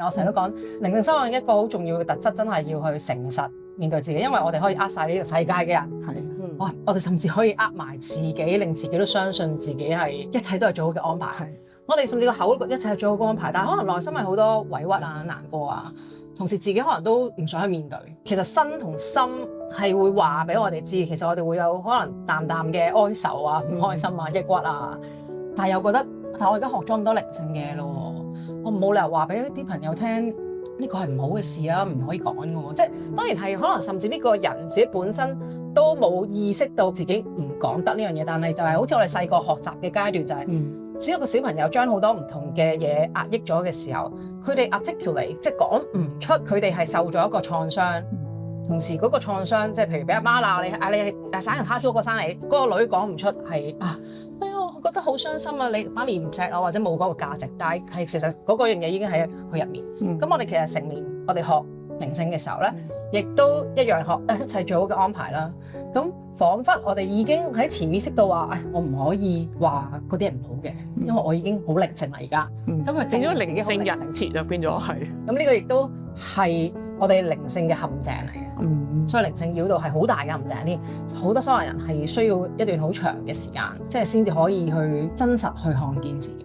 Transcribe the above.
我成日都講靈性修養一個好重要嘅特質，真係要去誠實面對自己，因為我哋可以呃晒呢個世界嘅人。我哋甚至可以呃埋自己，令自己都相信自己係一切都係最好嘅安排。我哋甚至個口一切係最好嘅安排，但係可能內心係好多委屈啊、難過啊，同時自己可能都唔想去面對。其實身同心係會話俾我哋知，其實我哋會有可能淡淡嘅哀愁啊、唔開心啊、抑鬱啊，但係又覺得，但我而家學咗咁多靈性嘅咯，我冇理由話俾啲朋友聽。呢個係唔好嘅事啊，唔可以講嘅喎。即係當然係可能甚至呢個人自己本身都冇意識到自己唔講得呢樣嘢，但係就係好似我哋細個學習嘅階段就係，只要個小朋友將好多唔同嘅嘢壓抑咗嘅時候，佢哋 articulate 即係講唔出，佢哋係受咗一個創傷。同時嗰個創傷即係譬如俾阿媽鬧你，你係省人蝦燒過生你，嗰個女講唔出係哎呀，我覺得好傷心啊！你媽咪唔錫我，或者冇嗰個價值，但係其實嗰樣嘢已經喺佢入面。咁我哋其實成年，我哋學靈性嘅時候咧，亦都一樣學一切最好嘅安排啦。咁彷彿我哋已經喺潛意識到話，我唔可以話嗰啲係唔好嘅，因為我已經好靈性啦而家。咁佢整咗靈性人設就變咗係。咁呢個亦都係我哋靈性嘅陷阱嚟嘅。所以靈性繞道係好大嘅陷阱添，好多修行人係需要一段好長嘅時間，即係先至可以去真實去看見自己。